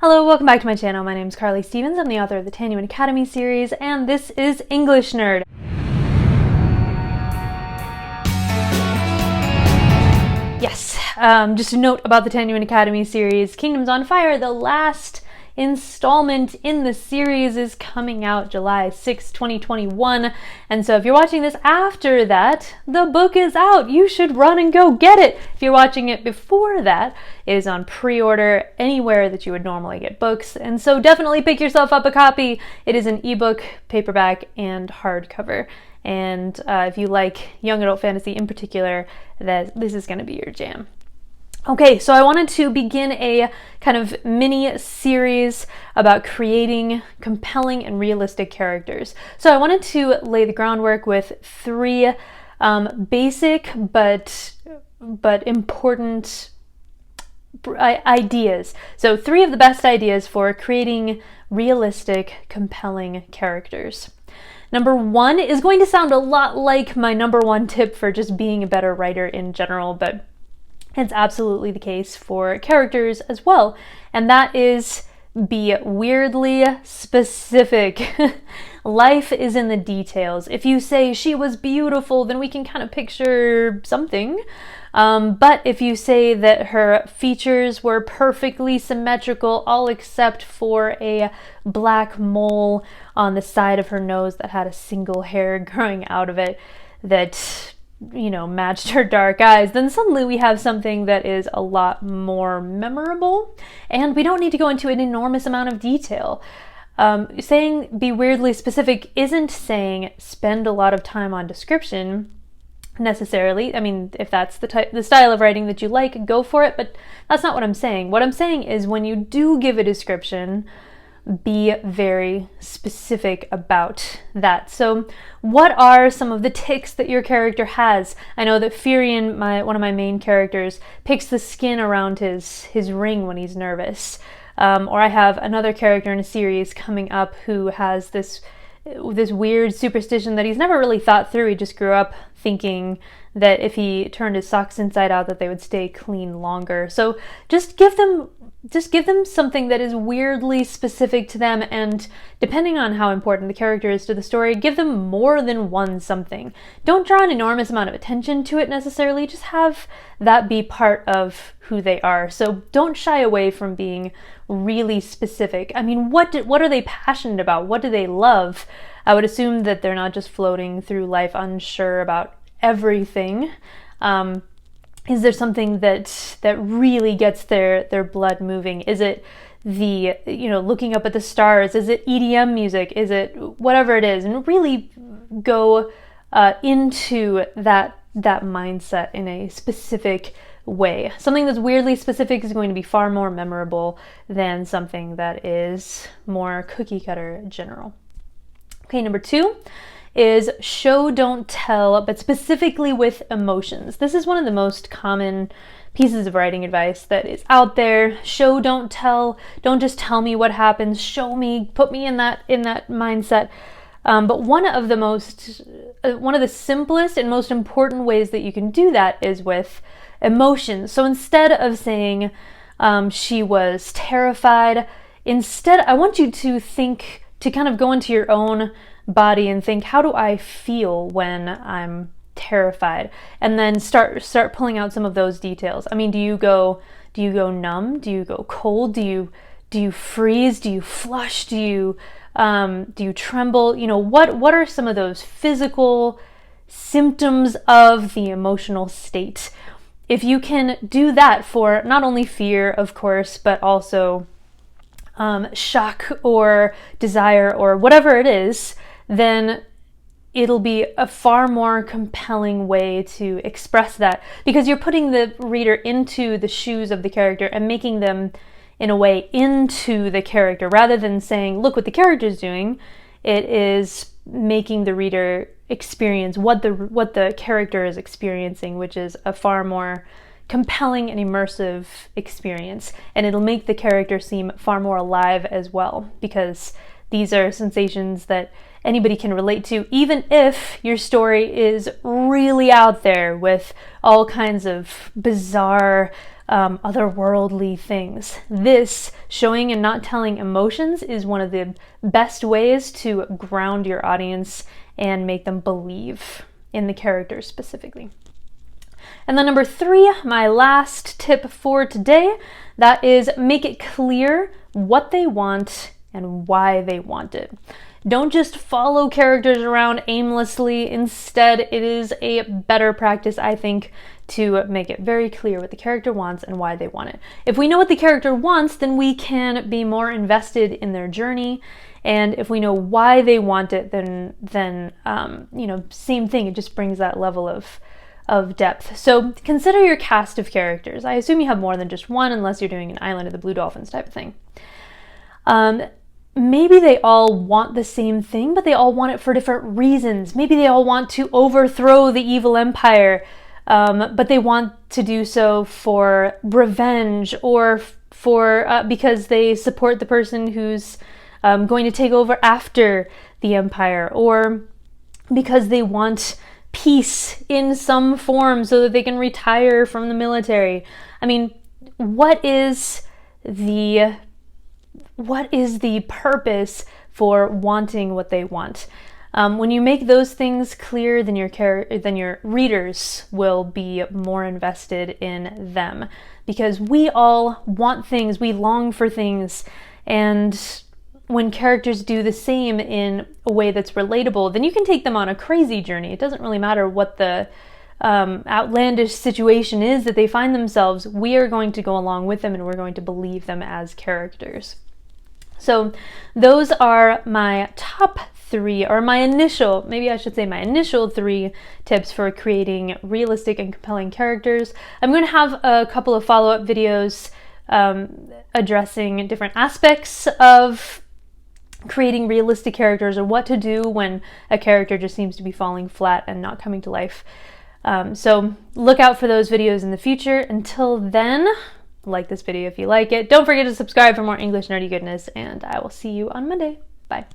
Hello, welcome back to my channel. My name is Carly Stevens. I'm the author of the Tanyuan Academy series, and this is English Nerd. Yes, just a note about the Tanyuan Academy series. Kingdoms on Fire, the last installment in the series, is coming out July 6, 2021. And so if you're watching this after that, the book is out. You should run and go get it. If you're watching it before that, it is on pre-order anywhere that you would normally get books. And so definitely pick yourself up a copy. It is an ebook, paperback, and hardcover. And if you like young adult fantasy in particular, this is going to be your jam. Okay, so I wanted to begin a kind of mini series about creating compelling and realistic characters. So I wanted to lay the groundwork with three basic but important ideas. So three of the best ideas for creating realistic, compelling characters. Number one is going to sound a lot like my number one tip for just being a better writer in general, but it's absolutely the case for characters as well, and that is be weirdly specific. Life is in the details. If you say she was beautiful, then we can kind of picture something. But if you say that her features were perfectly symmetrical, all except for a black mole on the side of her nose that had a single hair growing out of it that, you know, matched her dark eyes, then suddenly we have something that is a lot more memorable, and we don't need to go into an enormous amount of detail. Saying be weirdly specific isn't saying spend a lot of time on description necessarily. I mean, if that's the style of writing that you like, go for it, but that's not what I'm saying. What I'm saying is when you do give a description, be very specific about that. So what are some of the tics that your character has? I know that Firian, one of my main characters, picks the skin around his ring when he's nervous. Or I have another character in a series coming up who has this weird superstition that he's never really thought through. He just grew up thinking that if he turned his socks inside out that they would stay clean longer. So just give them something that is weirdly specific to them, and depending on how important the character is to the story, give them more than one something. Don't draw an enormous amount of attention to it necessarily, just have that be part of who they are. So don't shy away from being really specific. I mean, what are they passionate about? What do they love? I would assume that they're not just floating through life unsure about everything. Is there something that really gets their blood moving? Is it the, looking up at the stars? Is it EDM music? Is it whatever it is? And really go into that mindset in a specific way. Something that's weirdly specific is going to be far more memorable than something that is more cookie cutter general. Okay, number two is show, don't tell, but specifically with emotions. This is one of the most common pieces of writing advice that is out there. Show, don't tell. Don't just tell me what happens. Show me, put me in that mindset. But one of the simplest and most important ways that you can do that is with emotions. So instead of saying she was terrified, instead I want you to kind of go into your own body and think, how do I feel when I'm terrified? And then start pulling out some of those details. I mean, do you go numb? Do you go cold? Do you freeze? Do you flush? Do you tremble? What are some of those physical symptoms of the emotional state? If you can do that for not only fear, of course, but also shock or desire or whatever it is, then it'll be a far more compelling way to express that, because you're putting the reader into the shoes of the character and making them, in a way, into the character. Rather than saying, look what the character's doing, it is making the reader experience what the character is experiencing, which is a far more compelling and immersive experience. And it'll make the character seem far more alive as well, because these are sensations that anybody can relate to, even if your story is really out there with all kinds of bizarre otherworldly things. This, showing and not telling emotions, is one of the best ways to ground your audience and make them believe in the characters specifically. And then number 3, my last tip for today, that is make it clear what they want and why they want it. Don't just follow characters around aimlessly. Instead, it is a better practice, I think, to make it very clear what the character wants and why they want it. If we know what the character wants, then we can be more invested in their journey. And if we know why they want it, then same thing. It just brings that level of depth. So consider your cast of characters. I assume you have more than just one, unless you're doing an Island of the Blue Dolphins type of thing. Maybe they all want the same thing, but they all want it for different reasons. Maybe they all want to overthrow the evil empire, but they want to do so for revenge, or for because they support the person who's going to take over after the empire, or because they want peace in some form so that they can retire from the military. I mean, what is the purpose for wanting what they want? When you make those things clear, then your readers will be more invested in them, because we all want things, we long for things, and when characters do the same in a way that's relatable, then you can take them on a crazy journey. It doesn't really matter what the outlandish situation is that they find themselves. We are going to go along with them, and we're going to believe them as characters. So those are my top 3, or my initial 3 tips for creating realistic and compelling characters. I'm going to have a couple of follow-up videos addressing different aspects of creating realistic characters, or what to do when a character just seems to be falling flat and not coming to life. So look out for those videos in the future. Until then, like this video if you like it. Don't forget to subscribe for more English nerdy goodness, and I will see you on Monday. Bye.